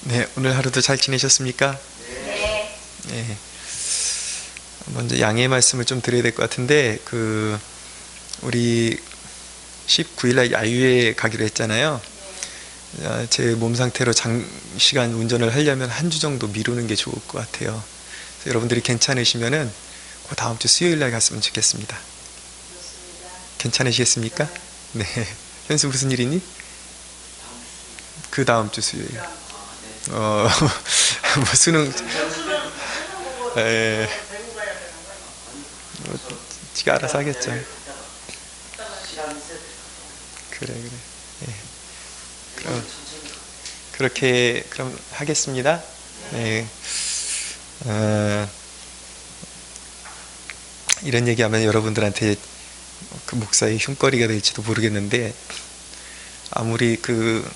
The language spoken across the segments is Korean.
네, 오늘 하루도 잘 지내셨습니까? 네. 네. 먼저 양해의 말씀을 좀 드려야 될 것 같은데, 우리 19일날 야유회 가기로 했잖아요. 제 몸 상태로 장시간 운전을 하려면 한 주 정도 미루는 게 좋을 것 같아요. 그래서 여러분들이 괜찮으시면은 그 다음 주 수요일날 갔으면 좋겠습니다. 좋습니다. 괜찮으시겠습니까? 네. 현수 무슨 일이니? 그 다음 주 수요일. 뭐 수능, 에, 뭐, 지가 알아서 하겠죠. 그래. 예. 그럼 하겠습니다. 네. 이런 얘기하면 여러분들한테 그 목사의 흉거리가 될지도 모르겠는데, 아무리 그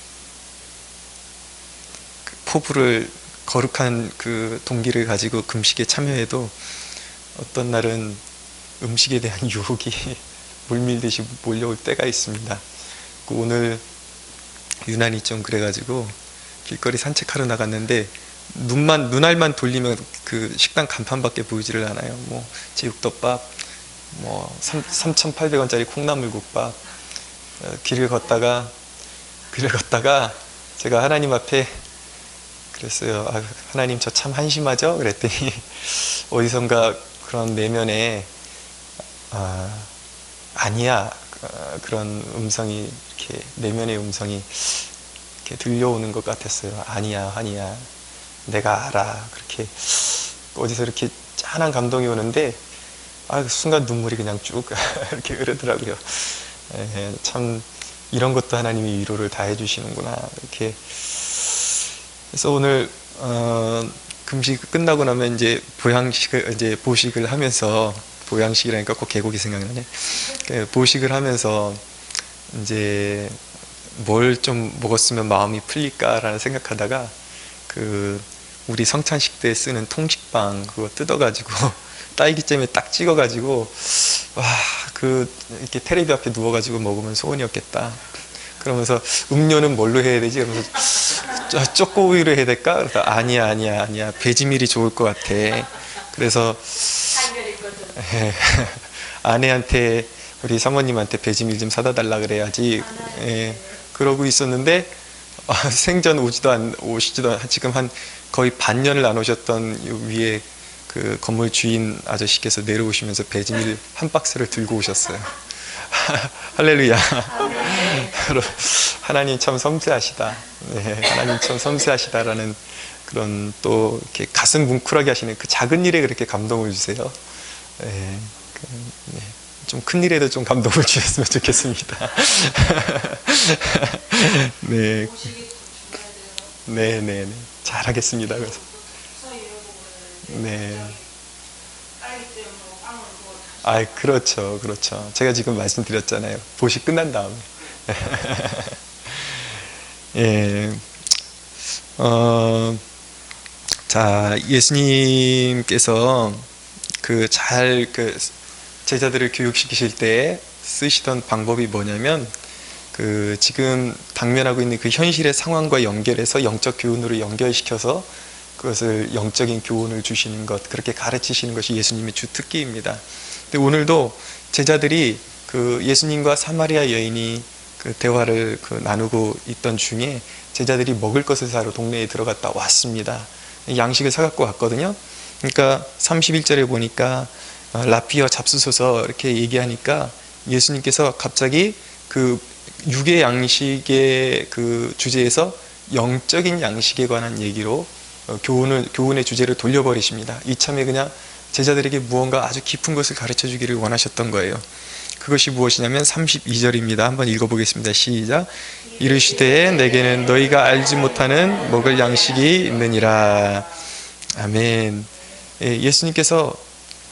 포부를 거룩한 그 동기를 가지고 금식에 참여해도 어떤 날은 음식에 대한 유혹이 물밀듯이 몰려올 때가 있습니다. 오늘 유난히 좀 그래가지고 길거리 산책하러 나갔는데 눈알만 돌리면 그 식당 간판밖에 보이지를 않아요. 뭐 제육덮밥, 뭐 3,800원짜리 콩나물국밥. 길을 걷다가 제가 하나님 앞에 그랬어요. 하나님 저 참 한심하죠? 그랬더니 어디선가 그런 내면에 아니야, 그런 음성이, 이렇게 내면의 음성이 이렇게 들려오는 것 같았어요. 아니야, 내가 알아. 그렇게 어디서 이렇게 짠한 감동이 오는데 그 순간 눈물이 그냥 쭉 이렇게 흐르더라고요. 참 이런 것도 하나님이 위로를 다 해주시는구나, 이렇게. 그래서 오늘 금식 끝나고 나면 이제 보식을 하면서, 보양식이라니까 꼭 계곡이 생각나네. 보식을 하면서 이제 뭘 좀 먹었으면 마음이 풀릴까라는 생각하다가 우리 성찬식 때 쓰는 통식빵 그거 뜯어가지고 딸기잼에 딱 찍어가지고 이렇게 테레비 앞에 누워가지고 먹으면 소원이었겠다. 그러면서 음료는 뭘로 해야 되지? 그러면서 초코우유로 해야 될까? 그래서 아니야, 배지밀이 좋을 것 같아. 그래서 아내한테, 우리 사모님한테 배지밀 좀 사다 달라 그래야지. 그러고 있었는데 생전 오시지도 지금 한 거의 반년을 안 오셨던 위에 그 건물 주인 아저씨께서 내려오시면서 배지밀 한 박스를 들고 오셨어요. 할렐루야. 하나님 참 섬세하시다. 네, 하나님 참 섬세하시다라는 그런, 또 이렇게 가슴 뭉클하게 하시는 그 작은 일에 그렇게 감동을 주세요. 네, 좀 큰 일에도 좀 감동을 주셨으면 좋겠습니다. 네, 네, 잘하겠습니다. 그래서 네. 그렇죠. 제가 지금 말씀드렸잖아요. 보시 끝난 다음에. 예. 자, 예수님께서 제자들을 교육시키실 때 쓰시던 방법이 뭐냐면, 지금 당면하고 있는 그 현실의 상황과 연결해서 영적 교훈으로 연결시켜서 그것을 영적인 교훈을 주시는 것, 그렇게 가르치시는 것이 예수님의 주 특기입니다. 근데 오늘도 제자들이 예수님과 사마리아 여인이 대화를 나누고 있던 중에 제자들이 먹을 것을 사러 동네에 들어갔다 왔습니다. 양식을 사갖고 왔거든요. 그러니까 31절에 보니까 라피어 잡수소서 이렇게 얘기하니까 예수님께서 갑자기 육의 양식의 주제에서 영적인 양식에 관한 얘기로 교훈의 주제를 돌려버리십니다. 이참에 그냥 제자들에게 무언가 아주 깊은 것을 가르쳐 주기를 원하셨던 거예요. 그것이 무엇이냐면 32절입니다. 한번 읽어보겠습니다. 시작. 이르시되 내게는 너희가 알지 못하는 먹을 양식이 있느니라. 아멘. 예수님께서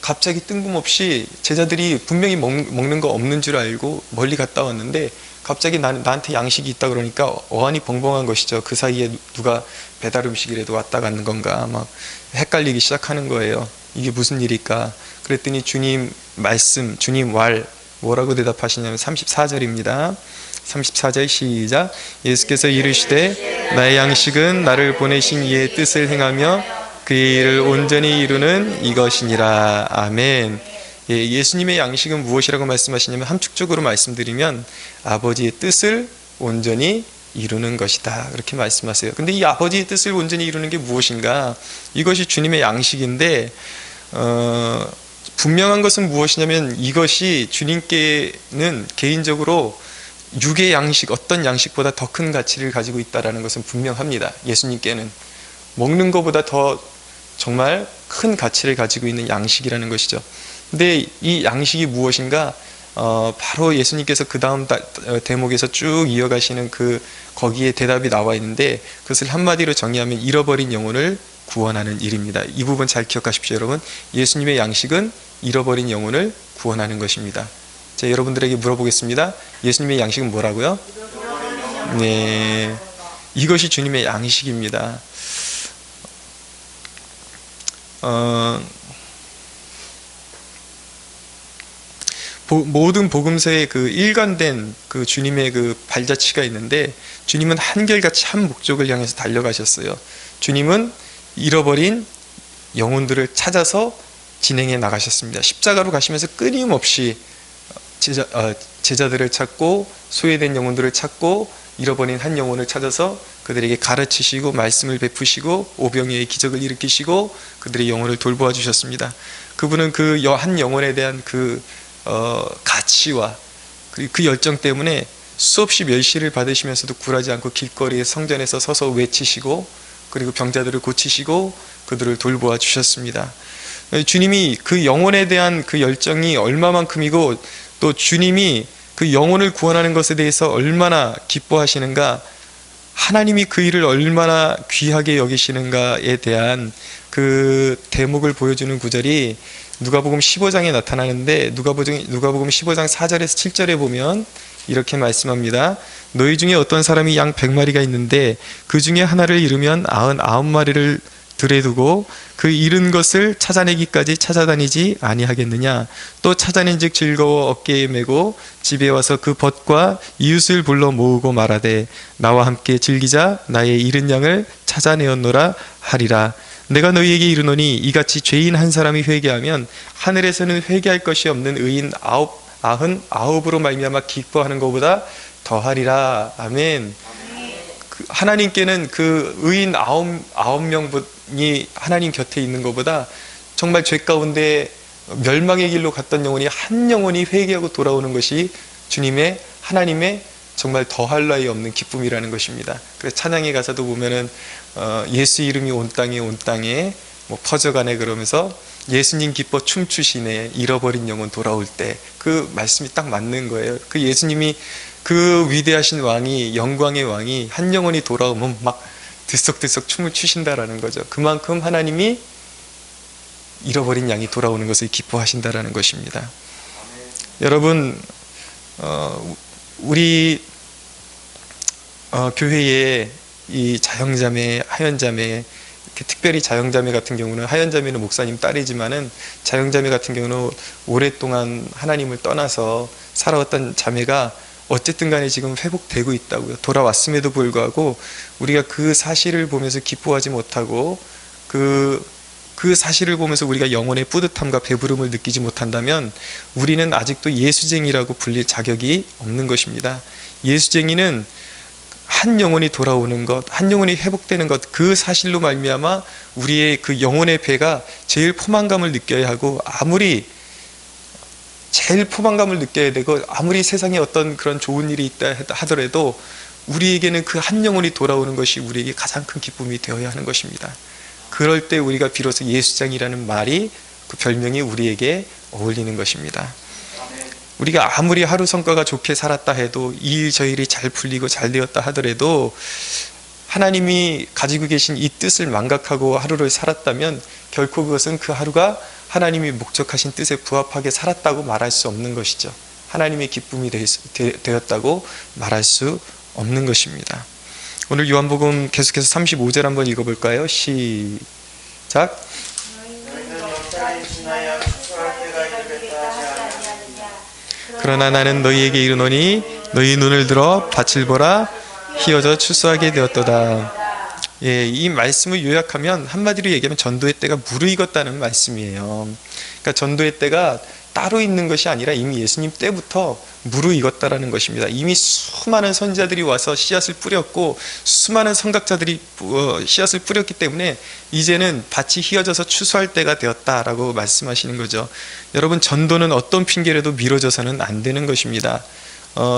갑자기 뜬금없이, 제자들이 분명히 먹는 거 없는 줄 알고 멀리 갔다 왔는데 갑자기 나한테 양식이 있다 그러니까 어안이 벙벙한 것이죠. 그 사이에 누가 배달 음식이라도 왔다 가는 건가 막 헷갈리기 시작하는 거예요. 이게 무슨 일일까? 그랬더니 주님 말씀, 주님 왈, 뭐라고 대답하시냐면 34절입니다. 34절 시작. 예수께서 이르시되 나의 양식은 나를 보내신 이의 뜻을 행하며 그의 일을 온전히 이루는 이것이니라. 아멘. 예, 예수님의 양식은 무엇이라고 말씀하시냐면 함축적으로 말씀드리면 아버지의 뜻을 온전히 이루는 것이다, 그렇게 말씀하세요. 근데 이 아버지의 뜻을 온전히 이루는 게 무엇인가? 이것이 주님의 양식인데 분명한 것은 무엇이냐면 이것이 주님께는 개인적으로 육의 양식, 어떤 양식보다 더 큰 가치를 가지고 있다는 것은 분명합니다. 예수님께는 먹는 것보다 더 정말 큰 가치를 가지고 있는 양식이라는 것이죠. 근데 이 양식이 무엇인가? 바로 예수님께서 그 다음 대목에서 쭉 이어가시는 거기에 대답이 나와 있는데, 그것을 한마디로 정의하면 잃어버린 영혼을 구원하는 일입니다. 이 부분 잘 기억하십시오, 여러분. 예수님의 양식은 잃어버린 영혼을 구원하는 것입니다. 자, 여러분들에게 물어보겠습니다. 예수님의 양식은 뭐라고요? 네, 이것이 주님의 양식입니다. 모든 복음서에 일관된 주님의 발자취가 있는데, 주님은 한결같이 한 목적을 향해서 달려가셨어요. 주님은 잃어버린 영혼들을 찾아서 진행해 나가셨습니다. 십자가로 가시면서 끊임없이 제자들을 찾고 소외된 영혼들을 찾고 잃어버린 한 영혼을 찾아서 그들에게 가르치시고 말씀을 베푸시고 오병이어의 기적을 일으키시고 그들의 영혼을 돌보아 주셨습니다. 그분은 그 한 영혼에 대한 가치와 그리고 그 열정 때문에 수없이 멸시를 받으시면서도 굴하지 않고 길거리에 성전에서 서서 외치시고 그리고 병자들을 고치시고 그들을 돌보아 주셨습니다. 주님이 그 영혼에 대한 그 열정이 얼마만큼이고 또 주님이 그 영혼을 구원하는 것에 대해서 얼마나 기뻐하시는가, 하나님이 그 일을 얼마나 귀하게 여기시는가에 대한 그 대목을 보여주는 구절이 누가복음 15장에 나타나는데, 누가복음 15장 4절에서 7절에 보면 이렇게 말씀합니다. 너희 중에 어떤 사람이 양 100마리가 있는데 그 중에 하나를 잃으면 99마리를 들에 두고 그 잃은 것을 찾아내기까지 찾아다니지 아니하겠느냐? 또 찾아낸즉 즐거워 어깨에 메고 집에 와서 그 벗과 이웃을 불러 모으고 말하되 나와 함께 즐기자, 나의 잃은 양을 찾아내었노라 하리라. 내가 너희에게 이르노니 이같이 죄인 한 사람이 회개하면 하늘에서는 회개할 것이 없는 의인 99으로 말미암아 기뻐하는 것보다 더하리라. 아멘. 하나님께는 그 의인 9명이 하나님 곁에 있는 것보다 정말 죄 가운데 멸망의 길로 갔던 영혼이 한 영혼이 회개하고 돌아오는 것이 주님의, 하나님의 정말 더할 나위 없는 기쁨이라는 것입니다. 그래서 찬양의 가사도 보면은 예수 이름이 온 땅에 뭐 퍼져가네 그러면서 예수님 기뻐 춤추시네, 잃어버린 영혼 돌아올 때, 그 말씀이 딱 맞는 거예요. 그 예수님이 그 위대하신 왕이, 영광의 왕이 한 영혼이 돌아오면 막 들썩들썩 춤을 추신다라는 거죠. 그만큼 하나님이 잃어버린 양이 돌아오는 것을 기뻐하신다라는 것입니다. 여러분, 우리 교회에 이 자영자매, 하연자매, 특별히 자영자매 같은 경우는, 하연자매는 목사님 딸이지만은 자영자매 같은 경우는 오랫동안 하나님을 떠나서 살아왔던 자매가 어쨌든 간에 지금 회복되고 있다고요. 돌아왔음에도 불구하고 우리가 그 사실을 보면서 기뻐하지 못하고 그 사실을 보면서 우리가 영혼의 뿌듯함과 배부름을 느끼지 못한다면 우리는 아직도 예수쟁이라고 불릴 자격이 없는 것입니다. 예수쟁이는 한 영혼이 돌아오는 것, 한 영혼이 회복되는 것, 그 사실로 말미암아 우리의 그 영혼의 배가 제일 포만감을 느껴야 하고, 제일 포만감을 느껴야 되고, 아무리 세상에 어떤 그런 좋은 일이 있다 하더라도 우리에게는 그 한 영혼이 돌아오는 것이 우리에게 가장 큰 기쁨이 되어야 하는 것입니다. 그럴 때 우리가 비로소 예수장이라는 말이, 그 별명이 우리에게 어울리는 것입니다. 우리가 아무리 하루 성과가 좋게 살았다 해도, 이 일 저 일이 잘 풀리고 잘 되었다 하더라도 하나님이 가지고 계신 이 뜻을 망각하고 하루를 살았다면 결코 그것은 그 하루가 하나님이 목적하신 뜻에 부합하게 살았다고 말할 수 없는 것이죠. 하나님의 기쁨이 되었다고 말할 수 없는 것입니다. 오늘 요한복음 계속해서 35절 한번 읽어볼까요? 시작. 그러나 나는 너희에게 이르노니 너희 눈을 들어 밭을 보라 휘어져 추수하게 되었도다. 예, 이 말씀을 요약하면 한마디로 얘기하면 전도의 때가 무르익었다는 말씀이에요. 그러니까 전도의 때가 따로 있는 것이 아니라 이미 예수님 때부터 무르익었다라는 것입니다. 이미 수많은 선지자들이 와서 씨앗을 뿌렸고 수많은 선각자들이 씨앗을 뿌렸기 때문에 이제는 밭이 휘어져서 추수할 때가 되었다라고 말씀하시는 거죠. 여러분, 전도는 어떤 핑계라도 미뤄져서는 안 되는 것입니다.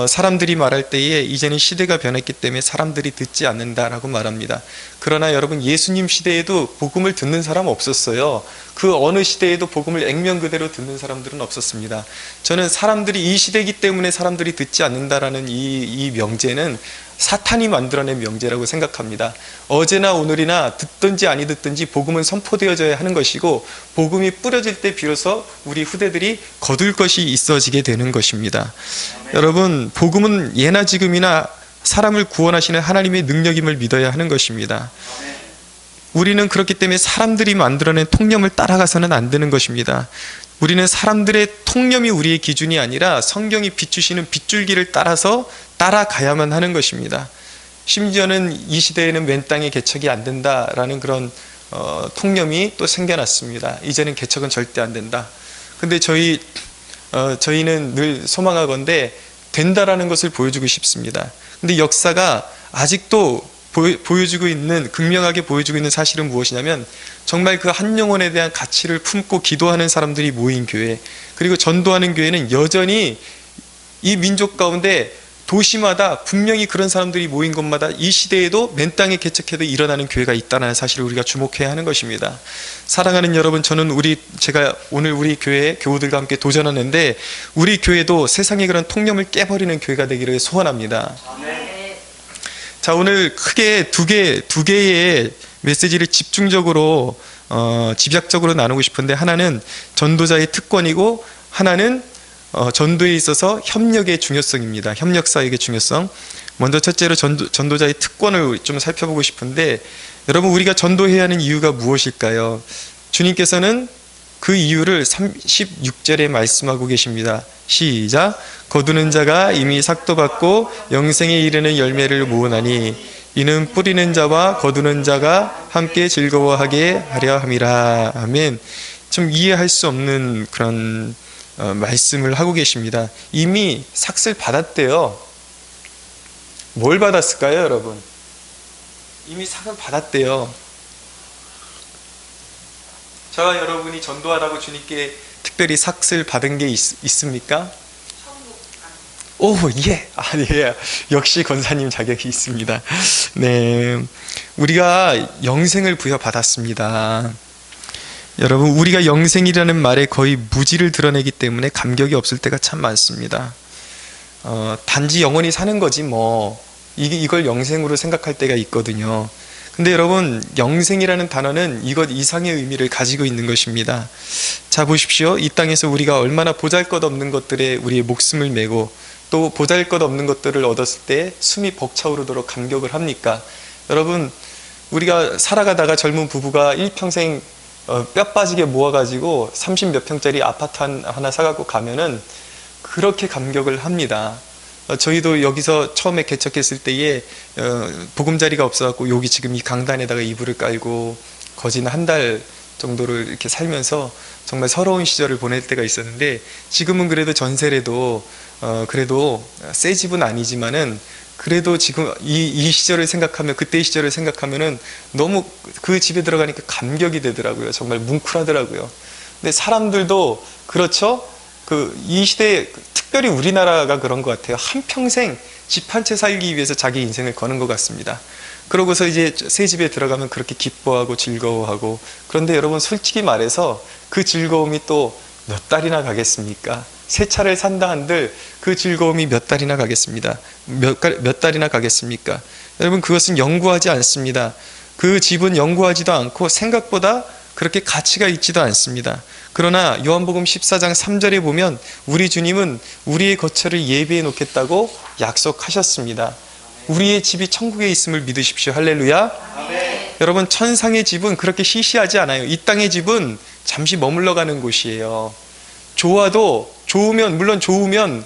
사람들이 말할 때에 이제는 시대가 변했기 때문에 사람들이 듣지 않는다라고 말합니다. 그러나 여러분, 예수님 시대에도 복음을 듣는 사람 없었어요. 그 어느 시대에도 복음을 액면 그대로 듣는 사람들은 없었습니다. 저는 사람들이 이 시대이기 때문에 사람들이 듣지 않는다라는 이 명제는 사탄이 만들어낸 명제라고 생각합니다. 어제나 오늘이나 듣든지 아니 듣든지 복음은 선포되어져야 하는 것이고 복음이 뿌려질 때 비로소 우리 후대들이 거둘 것이 있어지게 되는 것입니다. 여러분, 복음은 예나 지금이나 사람을 구원하시는 하나님의 능력임을 믿어야 하는 것입니다. 우리는 그렇기 때문에 사람들이 만들어낸 통념을 따라가서는 안 되는 것입니다. 우리는 사람들의 통념이 우리의 기준이 아니라 성경이 비추시는 빗줄기를 따라서 따라가야만 하는 것입니다. 심지어는 이 시대에는 맨 땅에 개척이 안 된다라는 그런 통념이 또 생겨났습니다. 이제는 개척은 절대 안 된다. 근데 저희는 늘 소망하건대 된다라는 것을 보여주고 싶습니다. 근데 역사가 아직도 보여주고 있는, 극명하게 보여주고 있는 사실은 무엇이냐면 정말 그 한 영혼에 대한 가치를 품고 기도하는 사람들이 모인 교회, 그리고 전도하는 교회는 여전히 이 민족 가운데 도시마다 분명히 그런 사람들이 모인 곳마다 이 시대에도 맨 땅에 개척해도 일어나는 교회가 있다는 사실을 우리가 주목해야 하는 것입니다. 사랑하는 여러분, 저는 제가 오늘 우리 교회 교우들과 함께 도전하는데 우리 교회도 세상의 그런 통념을 깨버리는 교회가 되기를 소원합니다. 자, 오늘 크게 두 개의 메시지를 집중적으로 집약적으로 나누고 싶은데, 하나는 전도자의 특권이고 하나는 전도에 있어서 협력의 중요성입니다. 협력사역의 중요성. 먼저 첫째로 전도자의 특권을 좀 살펴보고 싶은데, 여러분, 우리가 전도해야 하는 이유가 무엇일까요? 주님께서는 그 이유를 36절에 말씀하고 계십니다. 시작. 거두는 자가 이미 삭도 받고 영생에 이르는 열매를 모으나니 이는 뿌리는 자와 거두는 자가 함께 즐거워하게 하려 함이라. 아멘. 좀 이해할 수 없는 그런 말씀을 하고 계십니다. 이미 삭을 받았대요. 뭘 받았을까요, 여러분? 이미 삭을 받았대요. 저와 여러분이 전도하라고 주님께 특별히 삭을 받은 게 있습니까? 오, 예. 예. 역시 권사님 자격이 있습니다. 네. 우리가 영생을 부여받았습니다. 여러분, 우리가 영생이라는 말에 거의 무지를 드러내기 때문에 감격이 없을 때가 참 많습니다. 단지 영원히 사는 거지 뭐 이걸 영생으로 생각할 때가 있거든요. 근데 여러분, 영생이라는 단어는 이것 이상의 의미를 가지고 있는 것입니다. 자, 보십시오. 이 땅에서 우리가 얼마나 보잘것없는 것들에 우리의 목숨을 메고 또 보잘것없는 것들을 얻었을 때 숨이 벅차오르도록 감격을 합니까? 여러분, 우리가 살아가다가 젊은 부부가 일평생 뼈 빠지게 모아가지고 30몇 평짜리 아파트 하나 사갖고 가면은 그렇게 감격을 합니다. 저희도 여기서 처음에 개척했을 때에 보금자리가 없어갖고 여기 지금 이 강단에다가 이불을 깔고 거진 한 달 정도를 이렇게 살면서 정말 서러운 시절을 보낼 때가 있었는데, 지금은 그래도 전세라도 그래도 새 집은 아니지만은 그래도 지금 이 시절을 생각하면, 그때의 시절을 생각하면은 너무 그 집에 들어가니까 감격이 되더라고요. 정말 뭉클하더라고요. 근데 사람들도 그렇죠. 이 시대에 특별히 우리나라가 그런 것 같아요. 한평생 집 한 채 살기 위해서 자기 인생을 거는 것 같습니다. 그러고서 이제 새 집에 들어가면 그렇게 기뻐하고 즐거워하고, 그런데 여러분, 솔직히 말해서 그 즐거움이 또 몇 달이나 가겠습니까? 새 차를 산다 한들 그 즐거움이 몇 달이나 가겠습니다. 몇 달이나 가겠습니까? 여러분, 그것은 영구하지 않습니다. 그 집은 영구하지도 않고 생각보다 그렇게 가치가 있지도 않습니다. 그러나 요한복음 14장 3절에 보면 우리 주님은 우리의 거처를 예비해 놓겠다고 약속하셨습니다. 우리의 집이 천국에 있음을 믿으십시오. 할렐루야. 아멘. 여러분, 천상의 집은 그렇게 시시하지 않아요. 이 땅의 집은 잠시 머물러 가는 곳이에요. 좋으면 물론 좋으면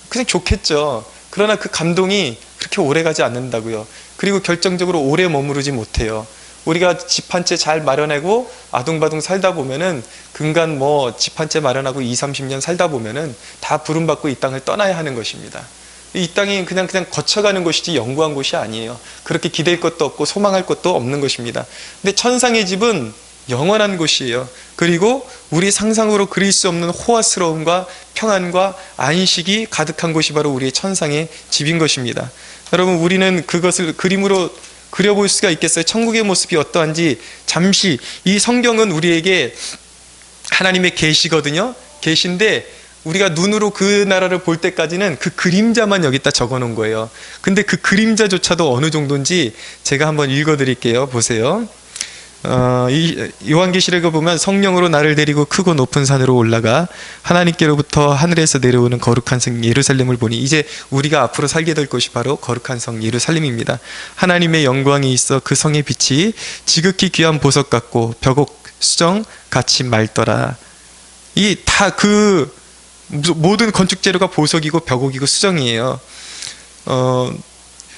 그냥 좋겠죠. 그러나 그 감동이 그렇게 오래 가지 않는다고요. 그리고 결정적으로 오래 머무르지 못해요. 우리가 집 한 채 잘 마련하고 아둥바둥 살다 보면은 근간 뭐 집 한 채 마련하고 20, 30년 살다 보면은 다 부름받고 이 땅을 떠나야 하는 것입니다. 이 땅이 그냥 거쳐가는 곳이지 영구한 곳이 아니에요. 그렇게 기댈 것도 없고 소망할 것도 없는 것입니다. 근데 천상의 집은 영원한 곳이에요. 그리고 우리 상상으로 그릴 수 없는 호화스러움과 평안과 안식이 가득한 곳이 바로 우리의 천상의 집인 것입니다. 여러분, 우리는 그것을 그림으로 그려볼 수가 있겠어요? 천국의 모습이 어떠한지. 잠시 이 성경은 우리에게 하나님의 계시거든요. 계시인데 우리가 눈으로 그 나라를 볼 때까지는 그 그림자만 여기다 적어 놓은 거예요. 근데 그 그림자조차도 어느 정도인지 제가 한번 읽어 드릴게요. 보세요. 이 요한계시록에 보면 성령으로 나를 데리고 크고 높은 산으로 올라가 하나님께로부터 하늘에서 내려오는 거룩한 성 예루살렘을 보니, 이제 우리가 앞으로 살게 될 것이 바로 거룩한 성 예루살렘입니다. 하나님의 영광이 있어 그 성의 빛이 지극히 귀한 보석 같고 벽옥 수정 같이 맑더라. 이 다 그 모든 건축 재료가 보석이고 벽옥이고 수정이에요.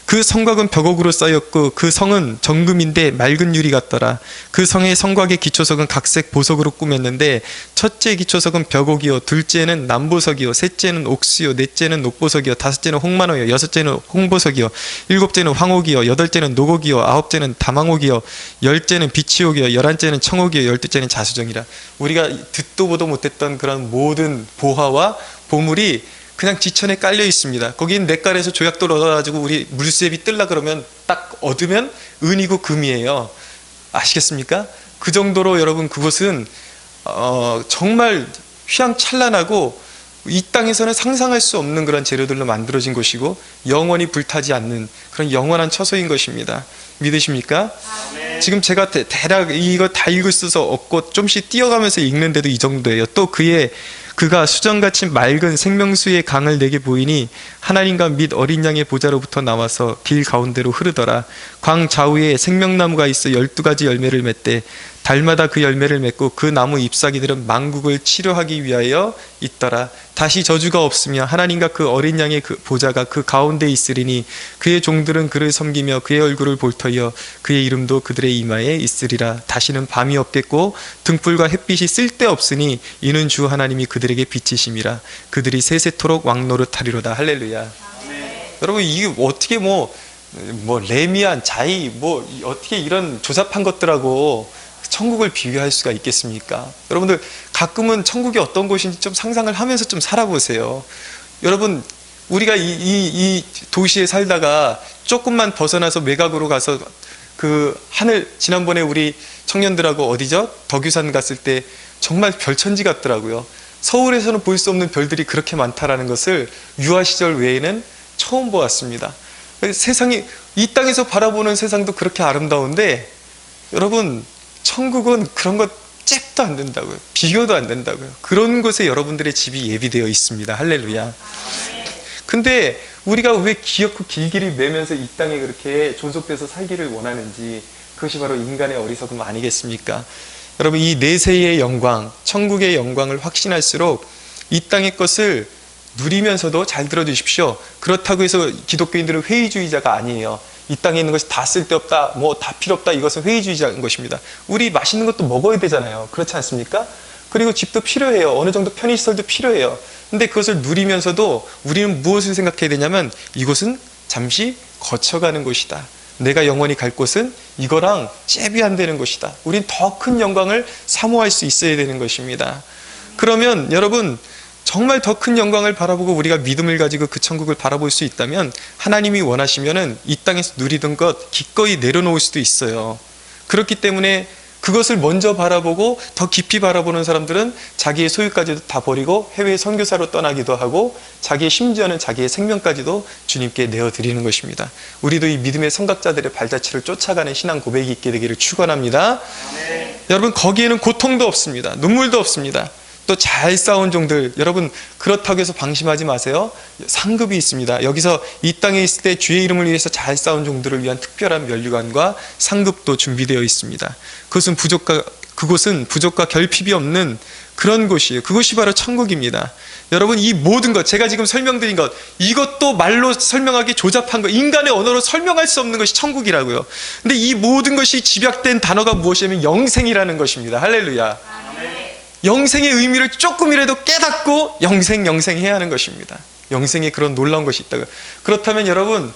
그 성곽은 벽옥으로 쌓였고 그 성은 정금인데 맑은 유리 같더라. 그 성의 성곽의 기초석은 각색 보석으로 꾸몄는데 첫째 기초석은 벽옥이요, 둘째는 남보석이요, 셋째는 옥수요, 넷째는 녹보석이요, 다섯째는 홍만호요, 여섯째는 홍보석이요, 일곱째는 황옥이요, 여덟째는 녹옥이요, 아홉째는 다망옥이요, 열째는 비치옥이요, 열한째는 청옥이요, 열두째는 자수정이라. 우리가 듣도 보도 못했던 그런 모든 보화와 보물이 그냥 지천에 깔려 있습니다. 거긴 냇가에서 조약돌 얻어가지고 우리 물수앱이 뜰라 그러면 딱 얻으면 은이고 금이에요. 아시겠습니까? 그 정도로 여러분, 그곳은 정말 휘황찬란하고 이 땅에서는 상상할 수 없는 그런 재료들로 만들어진 곳이고 영원히 불타지 않는 그런 영원한 처소인 것입니다. 믿으십니까? 아멘. 지금 제가 대략 이거 다 읽을 수 없고 좀씩 띄어가면서 읽는데도 이 정도예요. 또 그가 수정같이 맑은 생명수의 강을 내게 보이니 하나님과 및 어린 양의 보좌로부터 나와서 길 가운데로 흐르더라. 광 좌우에 생명나무가 있어 12가지 열매를 맺되 달마다 그 열매를 맺고 그 나무 잎사귀들은 만국을 치료하기 위하여 있더라. 다시 저주가 없으며 하나님과 그 어린 양의 그 보좌가 그 가운데 있으리니 그의 종들은 그를 섬기며 그의 얼굴을 볼 터이여 그의 이름도 그들의 이마에 있으리라. 다시는 밤이 없겠고 등불과 햇빛이 쓸데없으니 이는 주 하나님이 그들에게 빛이심이라. 그들이 세세토록 왕노릇하리로다. 할렐루야. 여러분, 이게 어떻게 뭐 레미안, 자이 어떻게 이런 조잡한 것들하고 천국을 비교할 수가 있겠습니까? 여러분들 가끔은 천국이 어떤 곳인지 좀 상상을 하면서 좀 살아보세요. 여러분, 우리가 이 도시에 살다가 조금만 벗어나서 외곽으로 가서 그 하늘, 지난번에 우리 청년들하고 어디죠? 덕유산 갔을 때 정말 별천지 같더라고요. 서울에서는 볼 수 없는 별들이 그렇게 많다라는 것을 유아 시절 외에는 처음 보았습니다. 세상이, 이 땅에서 바라보는 세상도 그렇게 아름다운데 여러분, 천국은 그런 것 잽도 안 된다고요. 비교도 안 된다고요. 그런 곳에 여러분들의 집이 예비되어 있습니다. 할렐루야. 근데 우리가 왜 기어코 길길이 매면서 이 땅에 그렇게 존속돼서 살기를 원하는지, 그것이 바로 인간의 어리석음 아니겠습니까? 여러분, 이 내세의 영광, 천국의 영광을 확신할수록 이 땅의 것을 누리면서도, 잘 들어주십시오, 그렇다고 해서 기독교인들은 회의주의자가 아니에요. 이 땅에 있는 것이 다 쓸데없다, 다 필요 없다, 이것은 회의주의자인 것입니다. 우리 맛있는 것도 먹어야 되잖아요. 그렇지 않습니까? 그리고 집도 필요해요. 어느 정도 편의시설도 필요해요. 근데 그것을 누리면서도 우리는 무엇을 생각해야 되냐면 이곳은 잠시 거쳐가는 곳이다. 내가 영원히 갈 곳은 이거랑 잽이 안 되는 곳이다. 우린 더 큰 영광을 사모할 수 있어야 되는 것입니다. 그러면 여러분, 정말 더 큰 영광을 바라보고 우리가 믿음을 가지고 그 천국을 바라볼 수 있다면 하나님이 원하시면은 이 땅에서 누리던 것 기꺼이 내려놓을 수도 있어요. 그렇기 때문에 그것을 먼저 바라보고 더 깊이 바라보는 사람들은 자기의 소유까지도 다 버리고 해외 선교사로 떠나기도 하고 자기의, 심지어는 자기의 생명까지도 주님께 내어드리는 것입니다. 우리도 이 믿음의 성각자들의 발자취를 쫓아가는 신앙 고백이 있게 되기를 축원합니다. 여러분, 거기에는 고통도 없습니다. 눈물도 없습니다. 또 잘 싸운 종들, 여러분 그렇다고 해서 방심하지 마세요. 상급이 있습니다. 여기서 이 땅에 있을 때 주의 이름을 위해서 잘 싸운 종들을 위한 특별한 면류관과 상급도 준비되어 있습니다. 그것은 그곳은 부족과 결핍이 없는 그런 곳이에요. 그곳이 바로 천국입니다. 여러분, 이 모든 것, 제가 지금 설명드린 것, 이것도 말로 설명하기 조잡한 것, 인간의 언어로 설명할 수 없는 것이 천국이라고요. 근데 이 모든 것이 집약된 단어가 무엇이냐면 영생이라는 것입니다. 할렐루야. 영생의 의미를 조금이라도 깨닫고 영생해야 하는 것입니다. 영생에 그런 놀라운 것이 있다고요. 그렇다면 여러분,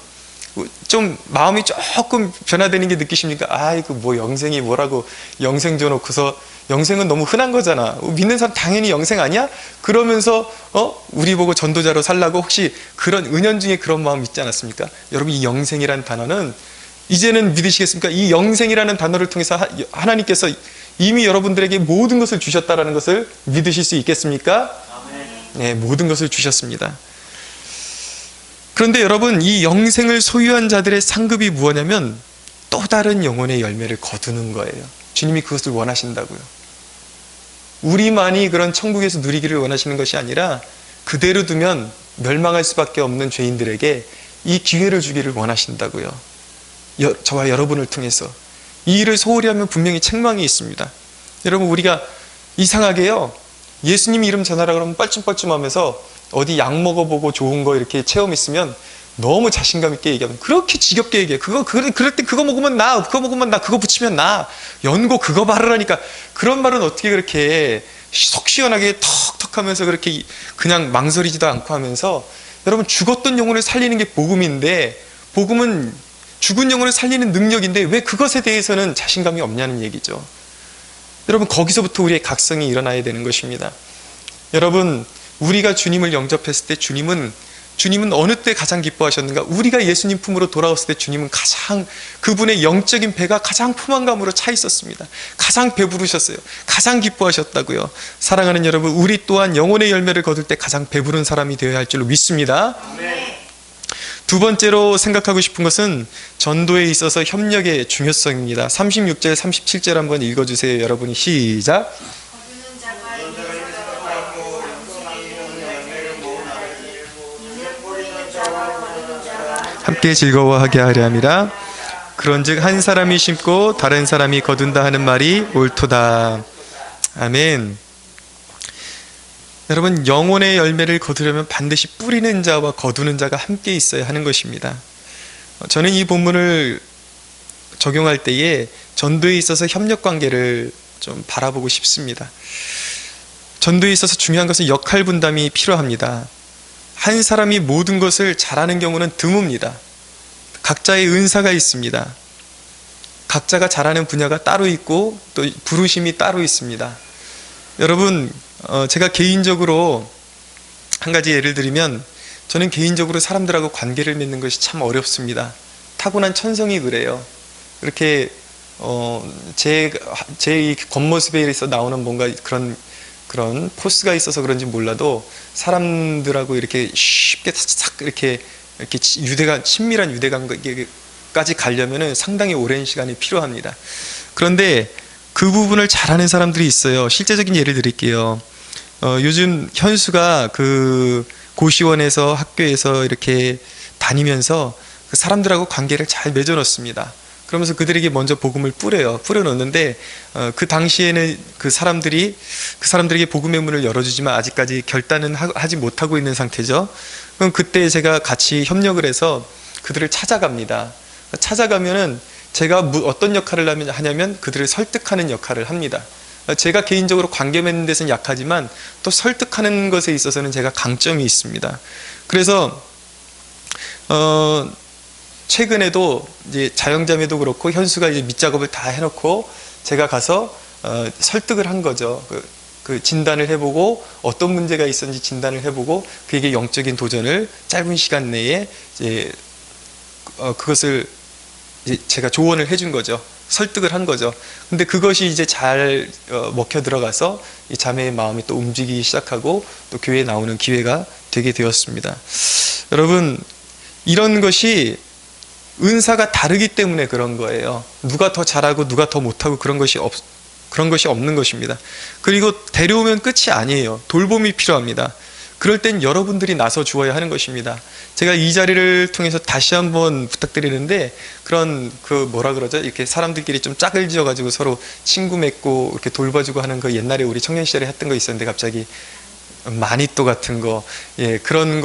좀 마음이 조금 변화되는 게 느끼십니까? 아이고, 뭐 영생이 뭐라고 영생 줘놓고서, 영생은 너무 흔한 거잖아. 믿는 사람 당연히 영생 아니야? 그러면서 우리 보고 전도자로 살라고 혹시 그런 은연중에 그런 마음 있지 않았습니까? 여러분, 이 영생이라는 단어는 이제는 믿으시겠습니까? 이 영생이라는 단어를 통해서 하나님께서 이미 여러분들에게 모든 것을 주셨다라는 것을 믿으실 수 있겠습니까? 네, 모든 것을 주셨습니다. 그런데 여러분, 이 영생을 소유한 자들의 상급이 무엇냐면 또 다른 영혼의 열매를 거두는 거예요. 주님이 그것을 원하신다고요. 우리만이 그런 천국에서 누리기를 원하시는 것이 아니라 그대로 두면 멸망할 수밖에 없는 죄인들에게 이 기회를 주기를 원하신다고요. 저와 여러분을 통해서. 이 일을 소홀히 하면 분명히 책망이 있습니다. 여러분, 우리가 이상하게요, 예수님 이름 전하라 그러면 뻘쭘뻘쭘하면서 어디 약 먹어보고 좋은 거 이렇게 체험 있으면 너무 자신감 있게 얘기하면, 그렇게 지겹게 얘기해. 그럴 때 그거 먹으면 나, 그거 붙이면 나, 연고 그거 바르라니까. 그런 말은 어떻게 그렇게 속 시원하게 턱턱 하면서 그렇게 그냥 망설이지도 않고 하면서, 여러분, 죽었던 영혼을 살리는 게 복음인데, 복음은 죽은 영혼을 살리는 능력인데 왜 그것에 대해서는 자신감이 없냐는 얘기죠. 여러분, 거기서부터 우리의 각성이 일어나야 되는 것입니다. 여러분, 우리가 주님을 영접했을 때 주님은 어느 때 가장 기뻐하셨는가? 우리가 예수님 품으로 돌아왔을 때 주님은 가장, 그분의 영적인 배가 가장 포만감으로 차 있었습니다. 가장 배부르셨어요. 가장 기뻐하셨다고요. 사랑하는 여러분, 우리 또한 영혼의 열매를 거둘 때 가장 배부른 사람이 되어야 할 줄로 믿습니다. 두 번째로 생각하고 싶은 것은 전도에 있어서 협력의 중요성입니다. 36절, 37절 한번 읽어주세요. 여러분이 시작. 함께 즐거워하게 하려 함이라. 그런즉 한 사람이 심고 다른 사람이 거둔다 하는 말이 옳도다. 아멘. 여러분, 영혼의 열매를 거두려면 반드시 뿌리는 자와 거두는 자가 함께 있어야 하는 것입니다. 저는 이 본문을 적용할 때에 전도에 있어서 협력관계를 좀 바라보고 싶습니다. 전도에 있어서 중요한 것은 역할 분담이 필요합니다. 한 사람이 모든 것을 잘하는 경우는 드뭅니다. 각자의 은사가 있습니다. 각자가 잘하는 분야가 따로 있고 또 부르심이 따로 있습니다. 여러분, 제가 개인적으로 한 가지 예를 들면, 저는 개인적으로 사람들하고 관계를 맺는 것이 참 어렵습니다. 타고난 천성이 그래요. 이렇게 제 이 겉모습에서 나오는 뭔가 그런 포스가 있어서 그런지 몰라도 사람들하고 이렇게 쉽게 싹 이렇게 친밀한 유대감까지 가려면은 상당히 오랜 시간이 필요합니다. 그런데 그 부분을 잘하는 사람들이 있어요. 실제적인 예를 드릴게요. 요즘 현수가 그 고시원에서 학교에서 이렇게 다니면서 그 사람들하고 관계를 잘 맺어놓습니다. 그러면서 그들에게 먼저 복음을 뿌려놓는데, 그 당시에는 그 사람들에게 복음의 문을 열어주지만 아직까지 결단은 하지 못하고 있는 상태죠. 그럼 그때 제가 같이 협력을 해서 그들을 찾아갑니다. 찾아가면은 제가 어떤 역할을 하냐면 그들을 설득하는 역할을 합니다. 제가 개인적으로 관계 맺는 데서는 약하지만 또 설득하는 것에 있어서는 제가 강점이 있습니다. 그래서 최근에도 이제 자영자매도 그렇고 현수가 이제 밑작업을 다 해놓고 제가 가서 설득을 한 거죠. 그 진단을 해보고 어떤 문제가 있었는지 진단을 해보고 그에게 영적인 도전을 짧은 시간 내에 이제 그것을 이제 제가 조언을 해준 거죠. 설득을 한 거죠. 근데 그것이 이제 잘 먹혀 들어가서 이 자매의 마음이 또 움직이기 시작하고 또 교회에 나오는 기회가 되게 되었습니다. 여러분, 이런 것이 은사가 다르기 때문에 그런 거예요. 누가 더 잘하고 누가 더 못하고 그런 것이 없는 것입니다. 그리고 데려오면 끝이 아니에요. 돌봄이 필요합니다. 그럴 땐 여러분들이 나서 주어야 하는 것입니다. 제가 이 자리를 통해서 다시 한번 부탁드리는데, 그런 뭐라 그러죠? 이렇게 사람들끼리 좀 짝을 지어가지고 서로 친구 맺고 이렇게 돌봐주고 하는 거, 옛날에 우리 청년 시절에 했던 거 있었는데 갑자기 마니또 같은 거, 예, 그런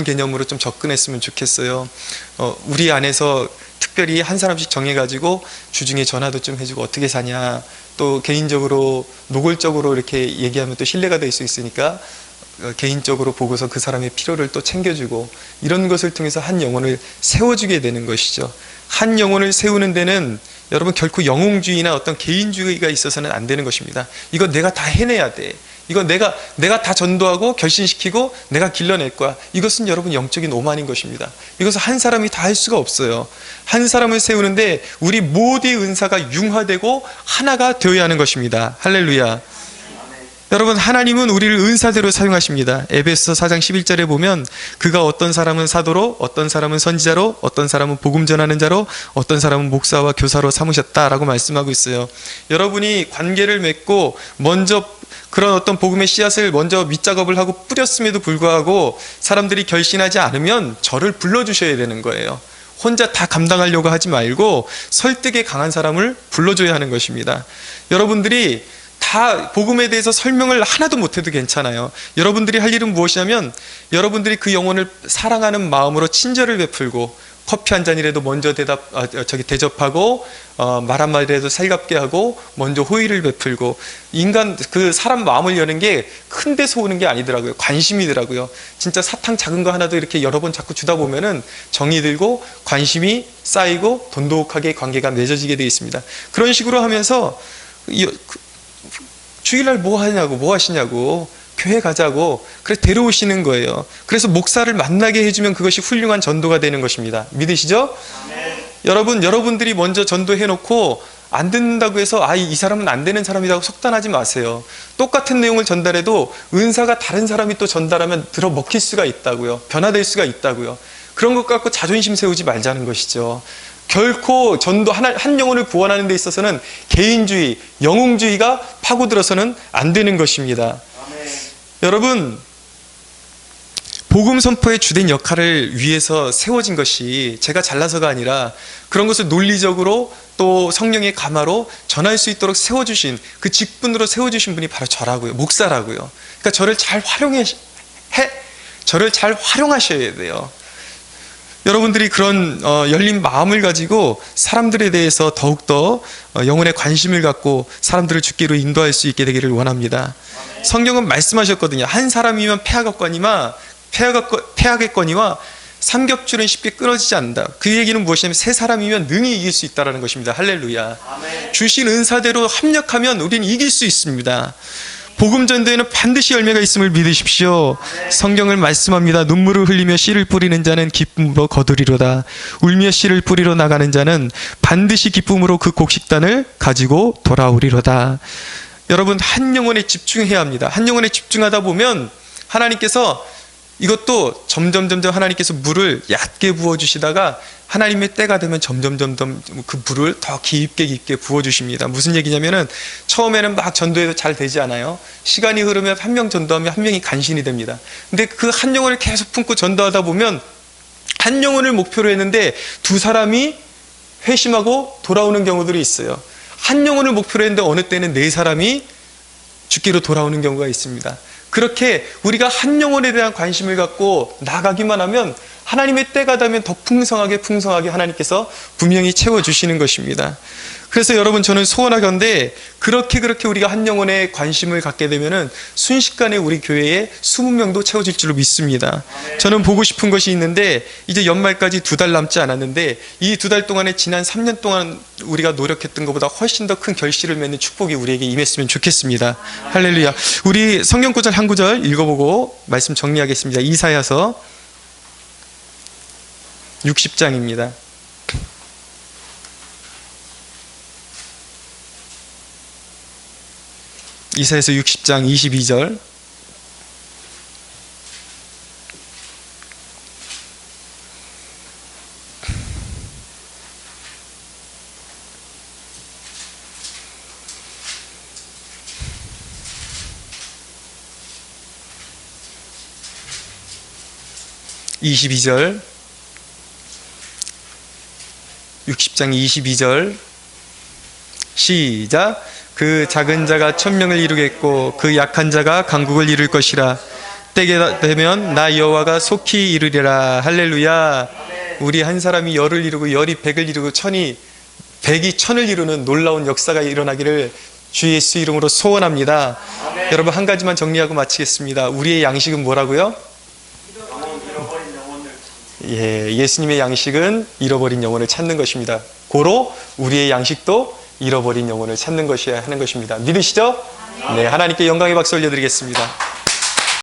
개념으로 좀 접근했으면 좋겠어요. 우리 안에서 특별히 한 사람씩 정해가지고 주중에 전화도 좀 해주고 어떻게 사냐, 또 개인적으로 노골적으로 이렇게 얘기하면 또 신뢰가 될 수 있으니까 개인적으로 보고서 그 사람의 필요를 또 챙겨주고, 이런 것을 통해서 한 영혼을 세워주게 되는 것이죠. 한 영혼을 세우는 데는 여러분 결코 영웅주의나 어떤 개인주의가 있어서는 안 되는 것입니다. 이거 내가 다 해내야 돼. 이거 내가 다 전도하고 결신시키고 내가 길러낼 거야. 이것은 여러분 영적인 오만인 것입니다. 이것은 한 사람이 다 할 수가 없어요. 한 사람을 세우는데 우리 모두의 은사가 융화되고 하나가 되어야 하는 것입니다. 할렐루야. 여러분, 하나님은 우리를 은사대로 사용하십니다. 에베소 4장 11절에 보면 그가 어떤 사람은 사도로, 어떤 사람은 선지자로, 어떤 사람은 복음 전하는 자로, 어떤 사람은 목사와 교사로 삼으셨다라고 말씀하고 있어요. 여러분이 관계를 맺고 먼저 그런 어떤 복음의 씨앗을 먼저 밑작업을 하고 뿌렸음에도 불구하고 사람들이 결신하지 않으면 저를 불러주셔야 되는 거예요. 혼자 다 감당하려고 하지 말고 설득에 강한 사람을 불러줘야 하는 것입니다. 여러분들이 다 복음에 대해서 설명을 하나도 못해도 괜찮아요. 여러분들이 할 일은 무엇이냐면 여러분들이 그 영혼을 사랑하는 마음으로 친절을 베풀고 커피 한 잔이라도 먼저 대접하고 말 한마디라도 살갑게 하고 먼저 호의를 베풀고, 인간 그 사람 마음을 여는 게 큰 데서 오는 게 아니더라고요. 관심이더라고요. 진짜 사탕 작은 거 하나도 이렇게 여러 번 자꾸 주다 보면은 정이 들고 관심이 쌓이고 돈독하게 관계가 맺어지게 되어 있습니다. 그런 식으로 하면서 주일날 뭐 하냐고, 뭐 하시냐고, 교회 가자고, 그래서 데려오시는 거예요. 그래서 목사를 만나게 해주면 그것이 훌륭한 전도가 되는 것입니다. 믿으시죠? 네. 여러분들이 먼저 전도해놓고 안 듣는다고 해서 이 사람은 안 되는 사람이라고 속단하지 마세요. 똑같은 내용을 전달해도 은사가 다른 사람이 또 전달하면 들어 먹힐 수가 있다고요. 변화될 수가 있다고요. 그런 것 갖고 자존심 세우지 말자는 것이죠. 결코 전도 한 영혼을 구원하는 데 있어서는 개인주의, 영웅주의가 파고들어서는 안 되는 것입니다. 아멘. 여러분, 복음 선포의 주된 역할을 위해서 세워진 것이 제가 잘나서가 아니라 그런 것을 논리적으로 또 성령의 감화로 전할 수 있도록 세워주신, 그 직분으로 세워주신 분이 바로 저라고요. 목사라고요. 그러니까 저를 잘 활용하셔야 돼요. 여러분들이 그런 열린 마음을 가지고 사람들에 대해서 더욱더 영혼에 관심을 갖고 사람들을 주께로 인도할 수 있게 되기를 원합니다. 성경은 말씀하셨거든요. 한 사람이면 패하겠거니와 삼겹줄은 쉽게 끊어지지 않는다. 그 얘기는 무엇이냐면 세 사람이면 능히 이길 수 있다는 것입니다. 할렐루야. 아멘. 주신 은사대로 합력하면 우리는 이길 수 있습니다. 복음 전도에는 반드시 열매가 있음을 믿으십시오. 성경을 말씀합니다. 눈물을 흘리며 씨를 뿌리는 자는 기쁨으로 거두리로다. 울며 씨를 뿌리러 나가는 자는 반드시 기쁨으로 그 곡식단을 가지고 돌아오리로다. 여러분, 한 영혼에 집중해야 합니다. 한 영혼에 집중하다 보면 하나님께서 이것도 점점 하나님께서 물을 얕게 부어주시다가 하나님의 때가 되면 점점 그 물을 더 깊게 부어주십니다. 무슨 얘기냐면은 처음에는 막 전도해도 잘 되지 않아요. 시간이 흐르면 한 명 전도하면 한 명이 간신이 됩니다. 근데 그 한 영혼을 계속 품고 전도하다 보면 한 영혼을 목표로 했는데 두 사람이 회심하고 돌아오는 경우들이 있어요. 한 영혼을 목표로 했는데 어느 때는 네 사람이 주께로 돌아오는 경우가 있습니다. 그렇게 우리가 한 영혼에 대한 관심을 갖고 나가기만 하면 하나님의 때가 되면 더 풍성하게 하나님께서 분명히 채워주시는 것입니다. 그래서 여러분, 저는 소원하건대 그렇게 우리가 한 영혼에 관심을 갖게 되면은 순식간에 우리 교회에 20명도 채워질 줄로 믿습니다. 저는 보고 싶은 것이 있는데 이제 연말까지 2달 남지 않았는데 이 2달 동안에 지난 3년 동안 우리가 노력했던 것보다 훨씬 더 큰 결실을 맺는 축복이 우리에게 임했으면 좋겠습니다. 할렐루야. 우리 성경 구절 한 구절 읽어보고 말씀 정리하겠습니다. 이사야서 60장입니다. 이사야서 60장 22절. 22절 60장 22절 시작. 그 작은 자가 천명을 이루겠고 그 약한 자가 강국을 이룰 것이라. 때가 되면 나 여호와가 속히 이루리라. 할렐루야. 우리 한 사람이 열을 이루고 열이 백을 이루고 천이 백이 천을 이루는 놀라운 역사가 일어나기를 주 예수 이름으로 소원합니다. 여러분, 한 가지만 정리하고 마치겠습니다. 우리의 양식은 뭐라고요? 예, 예수님의 양식은 잃어버린 영혼을 찾는 것입니다. 고로 우리의 양식도 잃어버린 영혼을 찾는 것이어야 하는 것입니다. 믿으시죠? 네, 하나님께 영광의 박수 올려드리겠습니다.